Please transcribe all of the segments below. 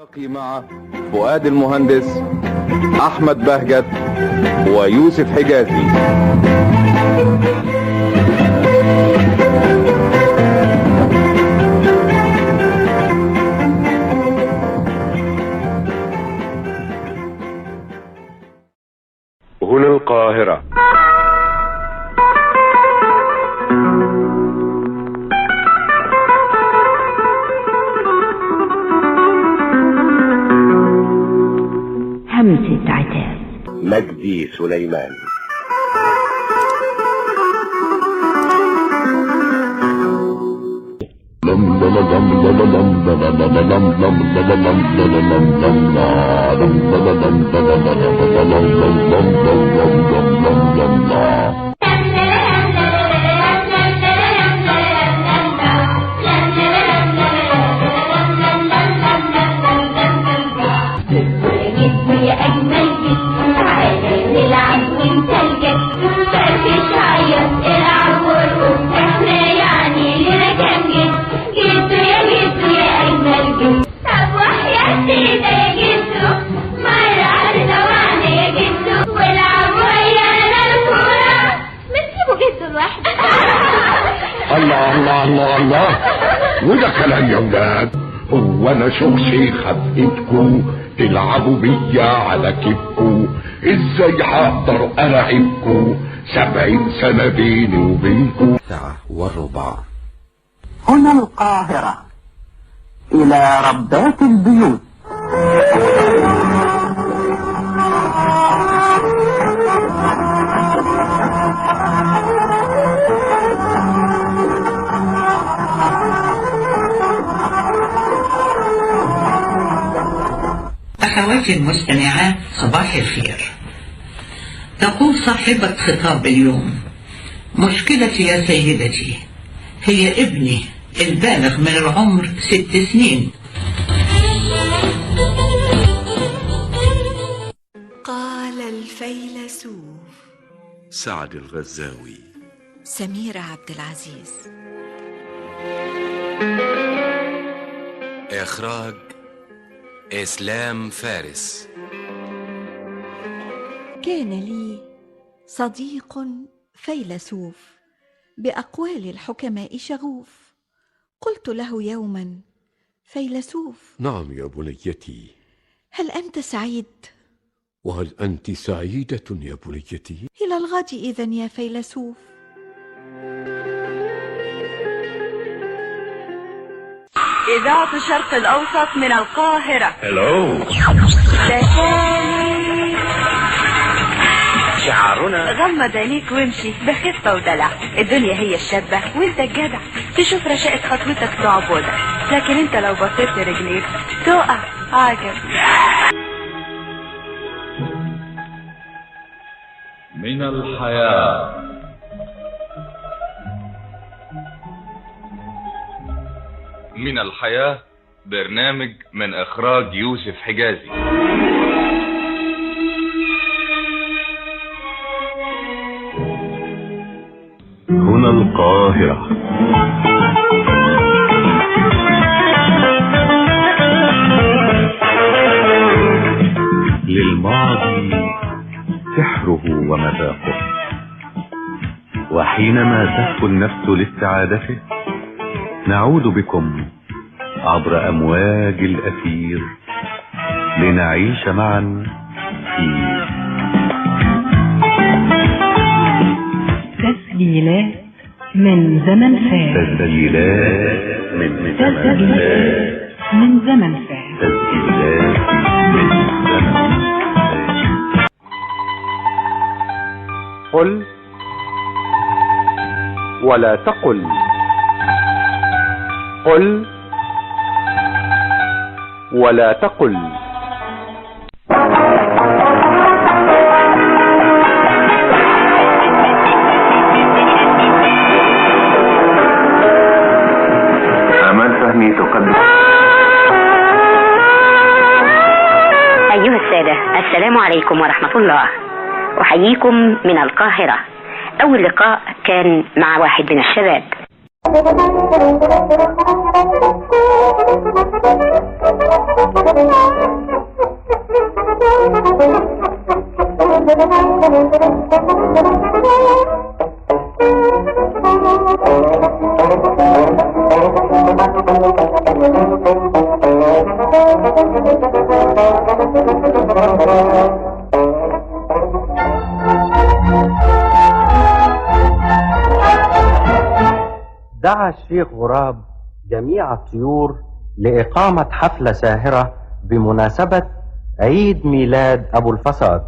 نلتقي مع فؤاد المهندس، أحمد بهجت، ويوسف حجازي. هنا القاهرة. همسة عتاب. مجدي سليمان. الله الله الله الله، وده كلام يا ولاد. هو انا شخصي خفيتكو تلعبوا بيا على كيفكو؟ ازاي هقدر العبكو 70 سنة بيني وبينكو؟ 1:15. هنا القاهرة، إلى ربات البيوت. أخواتي المستمعات، صباح الخير. تقول صاحبة خطاب اليوم: مشكلتي يا سيدتي هي ابني البالغ من العمر 6 سنين. قال الفيلسوف سعد الغزاوي. سميرة عبد العزيز. إخراج إسلام فارس. كان لي صديق فيلسوف بأقوال الحكماء شغوف. قلت له يوما: فيلسوف. نعم يا بنيتي. هل أنت سعيد؟ وهل أنت سعيدة يا بنيتي؟ إلى الغد إذن يا فيلسوف. إذاعة الشرق الأوسط من القاهرة. هلو. شعارنا غمض عينيك وامشي بخفة ودلع. الدنيا هي الشابة وانت الجدع. تشوف رشاقة خطوتك تعبدك، لكن انت لو بصيت لرجليك تقع. عجب. من الحياة. من الحياة، برنامج من إخراج يوسف حجازي. هنا القاهرة. للماضي سحره ومذاقه، وحينما تهفو النفس لاستعادته نعود بكم عبر أمواج الأثير لنعيش معا في تسجيلات من زمن فات. تسجيلات من زمن فات. تسجيلات من زمن فات. قل ولا تقل. قل ولا تقل. آمال فهمي تقدم. أيها السادة، السلام عليكم ورحمة الله. أحييكم من القاهرة. أول لقاء كان مع واحد من الشباب. دعا الشيخ غراب جميع الطيور لإقامة حفلة ساهرة بمناسبة عيد ميلاد أبو الفساد،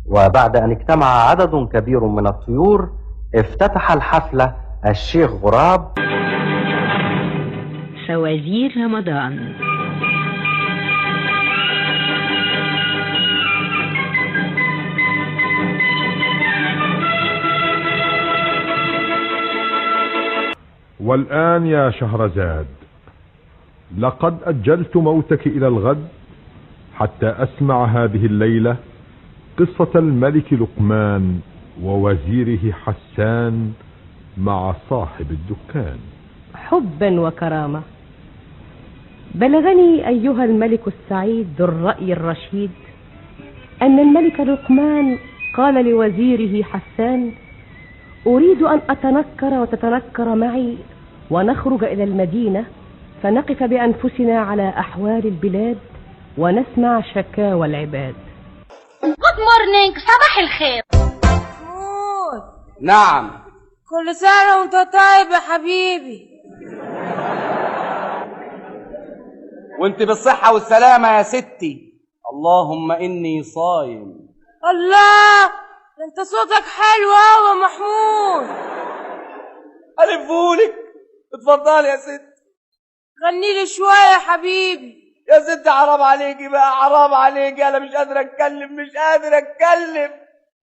وبعد أن اجتمع عدد كبير من الطيور افتتح الحفلة الشيخ غراب. فوازير رمضان. والآن يا شهرزاد، لقد أجلت موتك إلى الغد حتى أسمع هذه الليلة قصة الملك لقمان ووزيره حسان مع صاحب الدكان. حبا وكرامة. بلغني أيها الملك السعيد ذو الرأي الرشيد أن الملك لقمان قال لوزيره حسان: أريد أن أتنكر وتتنكر معي ونخرج إلى المدينة فنقف بأنفسنا على أحوال البلاد ونسمع شكاوى العباد. Good morning. صباح الخير. محمود. نعم. كل سنة وانت طيب يا حبيبي. وانت بالصحة والسلامة يا ستي. اللهم إني صايم. الله، انت صوتك حلو قوي يا محمود. ألفهولك. اتفضلي يا ست. غني لي شوية يا حبيبي. يا ست حرام عليكي بقى، حرام عليكي، أنا مش قادر أتكلم، مش قادر أتكلم.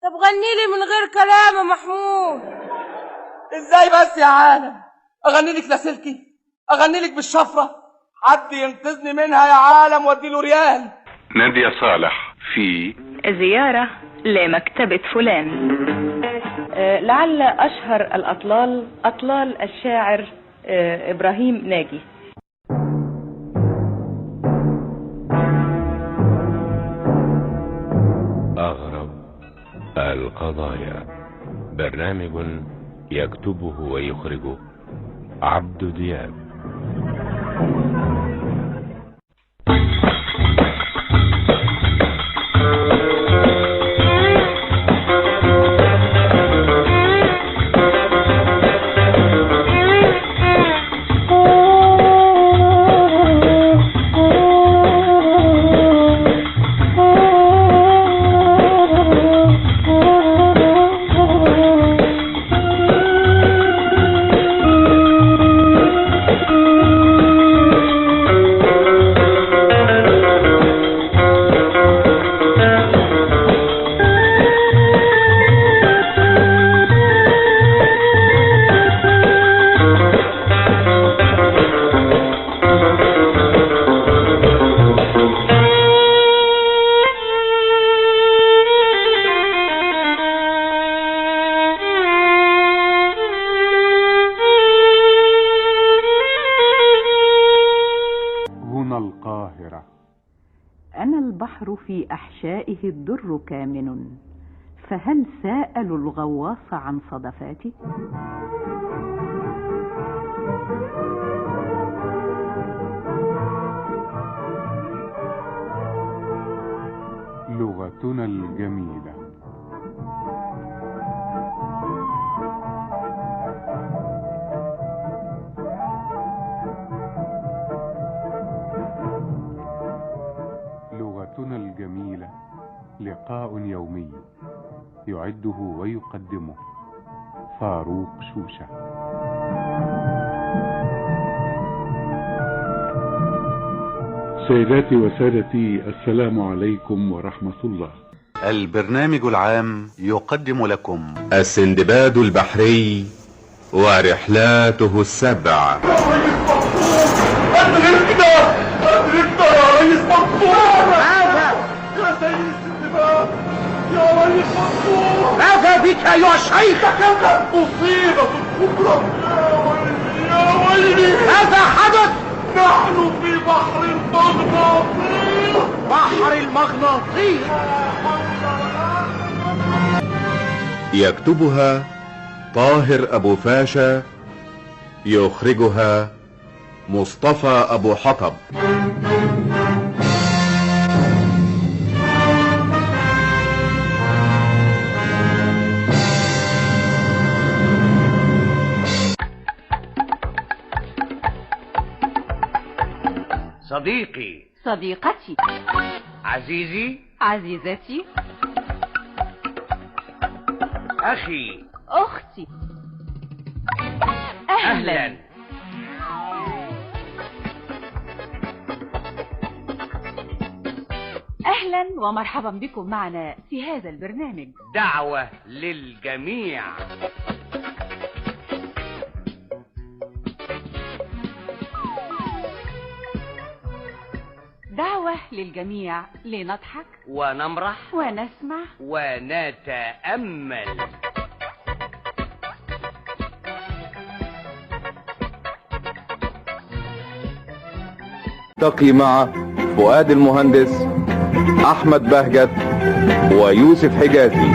طب غني لي من غير كلام يا محمود. إزاي بس يا عالم؟ أغني لك لاسلكي؟ أغني لك بالشفرة؟ حد ينقذني منها يا عالم واديله ريال. نادية صالح في زيارة لمكتبة فلان. لعل أشهر الأطلال أطلال الشاعر إبراهيم ناجي. أغرب القضايا، برنامج يكتبه ويخرجه عبد دياب. أنا البحر في أحشائه الدر كامن، فهل سألوا الغواص عن صدفاتي؟ لغتنا الجميلة. لغتنا الجميلة لقاء يومي يعده ويقدمه فاروق شوشة. سيداتي وسادتي، السلام عليكم ورحمة الله. البرنامج العام يقدم لكم السندباد البحري ورحلاته السبع. أدركنا يا ريس منصور. ماذا؟ يا سيد السندباد، يا ريس منصور. ماذا بك أيها الشيخ؟ تكلم. مصيبة كبرى يا ولدي. ويلي ماذا حدث؟ نحن في بحر المغناطيس. بحر المغناطيس. يكتبها طاهر أبو فاشا، يخرجها مصطفى أبو حطب. صديقي، صديقتي، عزيزي، عزيزتي، أخي، أختي، أهلا. أهلا ومرحبا بكم معنا في هذا البرنامج. دعوة للجميع. دعوة للجميع لنضحك ونمرح ونسمع ونتأمل. تقي مع فؤاد المهندس، أحمد بهجت، ويوسف حجازي.